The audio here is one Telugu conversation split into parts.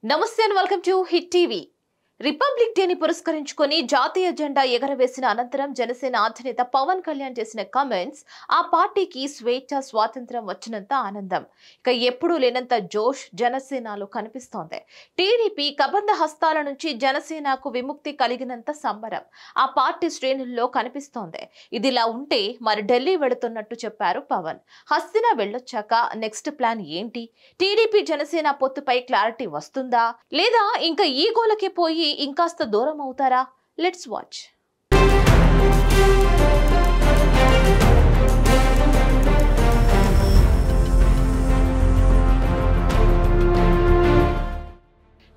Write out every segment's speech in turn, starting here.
నమస్తే and welcome to hit TV. Republic డేని పురస్కరించుకొని జాతీయ జెండా ఎగరవేసిన అనంతరం జనసేన అధినేత పవన్ కళ్యాణ్ చేసిన కామెంట్స్ ఆ పార్టీకి స్వేచ్ఛ స్వాతంత్రం వచ్చినంత ఆనందం, ఇక ఎప్పుడూ లేనంత జోష్ జనసేనలో కనిపిస్తోంది. టీడీపీ కబంధ హస్తాల నుంచి జనసేనకు విముక్తి కలిగినంత సంబరం ఆ పార్టీ శ్రేణుల్లో కనిపిస్తోంది. ఇదిలా ఉంటే మరి ఢిల్లీ వెళుతున్నట్టు చెప్పారు పవన్. హస్తిన వెళ్ళొచ్చాక నెక్స్ట్ ప్లాన్ ఏంటి? టీడీపీ జనసేన పొత్తుపై క్లారిటీ వస్తుందా లేదా ఇంకా ఈ గోలకే పోయి ఇంకాస్త దూరం అవుతారా? Let's watch.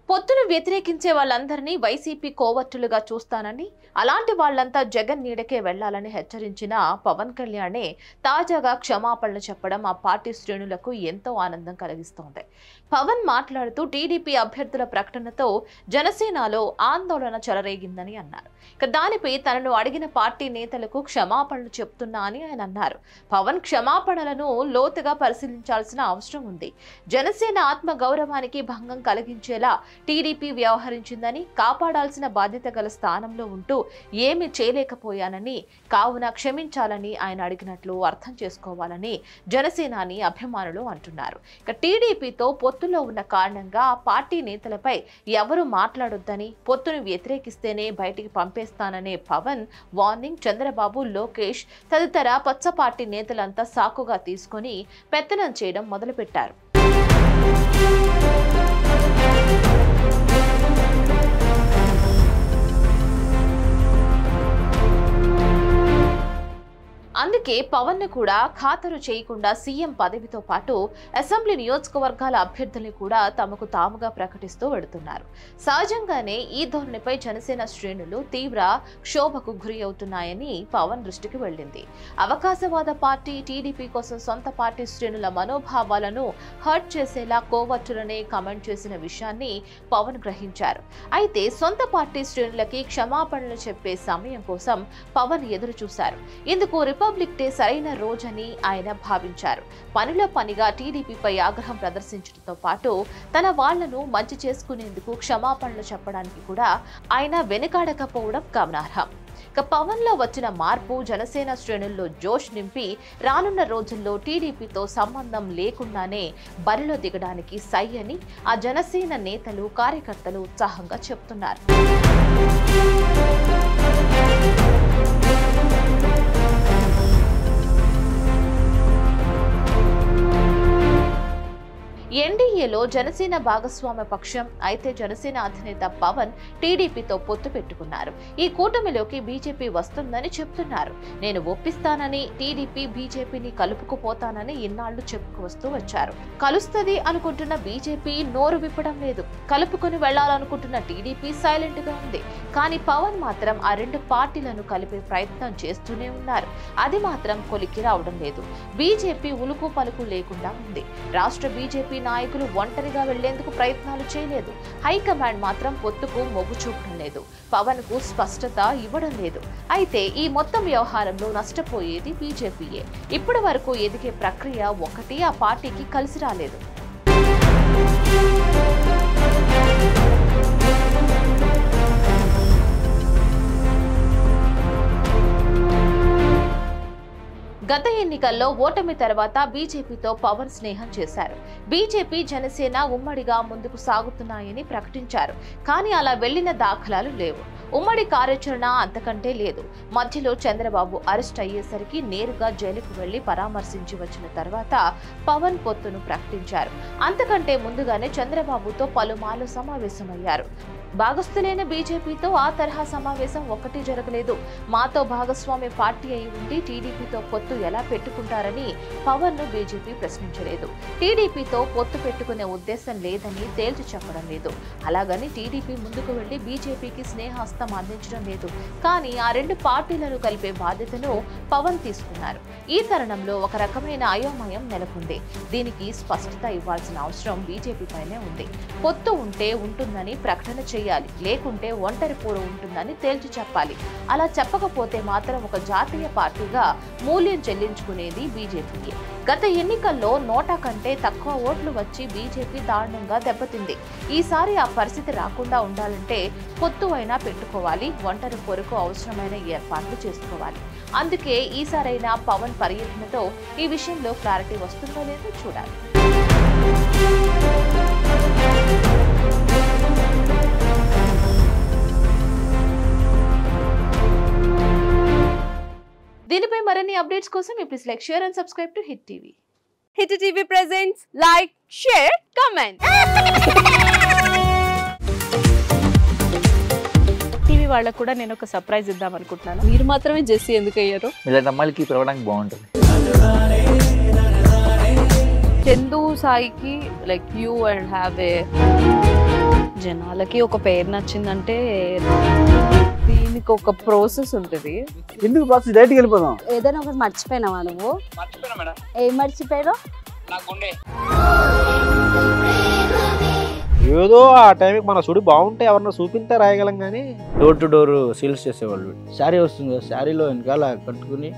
పొత్తును వ్యతిరేకించే వాళ్ళందరినీ వైసీపీ కోవర్టులుగా చూస్తానని, అలాంటి వాళ్లంతా జగన్ నీడకే వెళ్లాలని హెచ్చరించిన పవన్ కళ్యాణే తాజాగా క్షమాపణలు చెప్పడం ఆ పార్టీ శ్రేణులకు ఎంతో ఆనందం కలిగిస్తోంది. పవన్ మాట్లాడుతూ టీడీపీ అభ్యర్థుల ప్రకటనతో జనసేనలో ఆందోళన చెలరేగిందని అన్నారు. ఇక దానిపై తనను అడిగిన పార్టీ నేతలకు క్షమాపణలు చెప్తున్నా అని ఆయన అన్నారు. పవన్ క్షమాపణలను లోతుగా పరిశీలించాల్సిన అవసరం ఉంది. జనసేన ఆత్మ గౌరవానికి భంగం కలిగించేలా టీడీపీ వ్యవహరించిందని, కాపాడాల్సిన బాధ్యత గల స్థానంలో ఉంటూ ఏమీ చేయలేకపోయానని, కావున క్షమించాలని ఆయన అడిగినట్లు అర్థం చేసుకోవాలని జనసేనాని అభిమానులు అంటున్నారు. ఇక టీడీపీతో పొత్తులో ఉన్న కారణంగా ఆ పార్టీ నేతలపై ఎవరు మాట్లాడొద్దని, పొత్తును వ్యతిరేకిస్తేనే బయటికి పంపేస్తాననే పవన్ వార్నింగ్ చంద్రబాబు, లోకేష్ తదితర పచ్చ పార్టీ నేతలంతా సాకుగా తీసుకొని పెత్తనం చేయడం మొదలుపెట్టారు. అందుకే పవన్ ను కూడా ఖాతరు చేయకుండా సీఎం పదవితో పాటు అసెంబ్లీ నియోజకవర్గాల అభ్యర్థుల్ని కూడా తమకు తాముగా ప్రకటిస్తూ వెడుతున్నారు. సహజంగానే ఈ ధోరణిపై జనసేన శ్రేణులు తీవ్ర క్షోభకు గురి అవుతున్నాయని పవన్ దృష్టికి వెళ్లింది. అవకాశవాద పార్టీ టీడీపీ కోసం సొంత పార్టీ శ్రేణుల మనోభావాలను హర్ట్ చేసేలా కోవర్టులనే కమెంట్ చేసిన విషయాన్ని పవన్ గ్రహించారు. అయితే సొంత పార్టీ శ్రేణులకి క్షమాపణలు చెప్పే సమయం కోసం పవన్ ఎదురు చూశారు. ఇందుకు రిపబ్లిక్ డే సరైన రోజని ఆయన భావించారు. పనిలో పనిగా టీడీపీపై ఆగ్రహం ప్రదర్శించడంతో పాటు తన వాళ్లను మంచి చేసుకునేందుకు క్షమాపణలు చెప్పడానికి కూడా ఆయన వెనుకాడకపోవడం గమనార్హం. ఇక పవన్ లో వచ్చిన మార్పు జనసేన శ్రేణుల్లో జోష్ నింపి రానున్న రోజుల్లో టీడీపీతో సంబంధం లేకుండానే బరిలో దిగడానికి సై అని ఆ జనసేన నేతలు, కార్యకర్తలు ఉత్సాహంగా చెప్తున్నారు. ఎన్డీఏలో జనసేన భాగస్వామ్య పక్షం అయితే జనసేన అధినేత పవన్ టీడీపీతో పొత్తు పెట్టుకున్నారు. ఈ కూటమిలోకి బీజేపీ వస్తుందని చెప్తున్నారు. నేను ఒప్పిస్తానని, టీడీపీ బీజేపీని కలుపుకుపోతానని ఇన్నాళ్లు చెప్పుకువస్తూ వచ్చారు. కలుస్తది అనుకుంటున్న బీజేపీ నోరు విప్పడం లేదు. కలుపుకొని వెళ్లాలనుకుంటున్న టీడీపీ సైలెంట్ గా ఉంది. కానీ పవన్ మాత్రం ఆ రెండు పార్టీలను కలిపే ప్రయత్నం చేస్తూనే ఉన్నారు. అది మాత్రం కొలికి రావడం లేదు. బీజేపీ ఉలుకు పలుకు లేకుండా ఉంది. రాష్ట్ర బీజేపీ నాయకులు ఒంటరిగా వెళ్లేందుకు ప్రయత్నాలు చేయలేదు. హైకమాండ్ మాత్రం పొత్తుకు మొగ్గు చూపడం లేదు. పవన్ కు స్పష్టత ఇవ్వడం లేదు. అయితే ఈ మొత్తం వ్యవహారంలో నష్టపోయేది బీజేపీయే. ఇప్పటి వరకు ఎదిగే ప్రక్రియ ఒకటి ఆ పార్టీకి కలిసి రాలేదు. గత ఎన్నికల్లో ఓటమి తర్వాత బీజేపీతో పవన్ స్నేహం చేశారు. బీజేపీ, జనసేన ఉమ్మడిగా ముందుకు సాగుతున్నాయని ప్రకటించారు. కానీ అలా వెళ్లిన దాఖలాలు లేవు. ఉమ్మడి కార్యాచరణ అంతకంటే లేదు. మధ్యలో చంద్రబాబు అరెస్ట్ అయ్యేసరికి నేరుగా జైలుకు వెళ్లి పరామర్శించి వచ్చిన తర్వాత పవన్ పొత్తును ప్రకటించారు. అంతకంటే ముందుగానే చంద్రబాబుతో పలుమార్లు సమావేశమయ్యారు. భాగస్థులైన బీజేపీతో ఆ తరహా సమావేశం ఒక్కటి జరగలేదు. మాతో భాగస్వామ్య పార్టీ అయి ఉండి టీడీపీతో పొత్తు ఎలా పెట్టుకుంటారని పవన్ ను బీజేపీ ప్రశ్నించలేదు. టీడీపీతో పొత్తు పెట్టుకునే ఉద్దేశం లేదని తేల్చి చెప్పడం లేదు. అలాగని టీడీపీ ముందుకు వెళ్లి బీజేపీకి స్నేహస్తం అందించడం లేదు. కానీ ఆ రెండు పార్టీలను కలిపే బాధ్యతను పవన్ తీసుకున్నారు. ఈ తరుణంలో ఒక రకమైన అయోమయం నెలకొంది. దీనికి స్పష్టత ఇవ్వాల్సిన అవసరం బీజేపీ పైనే ఉంది. పొత్తు ఉంటే ఉంటుందని ప్రకటన చేయాలి, లేకుంటే ఒంటరి పోరు ఉంటుందని తేల్చి చెప్పాలి. అలా చెప్పకపోతే మాత్రం ఒక జాతీయ పార్టీగా మూల్యం చెల్లించుకునే గెలుచుకునేది బీజేపీయే. గత ఎన్నికల్లో నోటా కంటే తక్కువ ఓట్లు వచ్చి బీజేపీ దారుణంగా దెబ్బతింది. ఈసారి ఆ పరిస్థితి రాకుండా ఉండాలంటే పొత్తు అయినా పెట్టుకోవాలి, ఒంటరి పొరకు అవసరమైన ఏర్పాట్లు చేసుకోవాలి. అందుకే ఈసారైనా పవన్ పర్యటనతో ఈ విషయంలో క్లారిటీ వస్తుందో లేదో చూడాలి. దీనిపై మరిన్ని అప్డేట్స్ కోసం please like, share and subscribe to hit TV. Hit TV presents like, share, comment. TV వాళ్ళకు కూడా నేను ఒక సర్ప్రైజ్ ఇద్దాం అనుకుంటున్నాను. మీరు మాత్రమే జెస్సీ ఎందుకు అయ్యారు? ఇలాంటి అమ్మాయిలకి పిలవడానికి బాగుంటుంది. చందు సాయికి like you and have a జనాలకి ఒక పేరు నచ్చిందంటే దీనికి ఒక ప్రాసెస్ ఉంటుంది. ఎందుకు బాక్స్ డైరెక్ట్‌గా వెళ్ళిపోదాం. ఏదైనా ఒకటి మర్చిపోయినావా నువ్వు? మర్చిపోయినా మేడం. ఏం మర్చిపోయారు? నా గుండె. ఏదో ఆ టైంకి మన సుడి బాగుంటే ఎవరన్నా చూపింటే రాయగలం కానీ డోర్ టు డోర్ సేల్స్ చేసేవాళ్ళు. శారీ వస్తుంది, శారీలో వెనకాల కట్టుకుని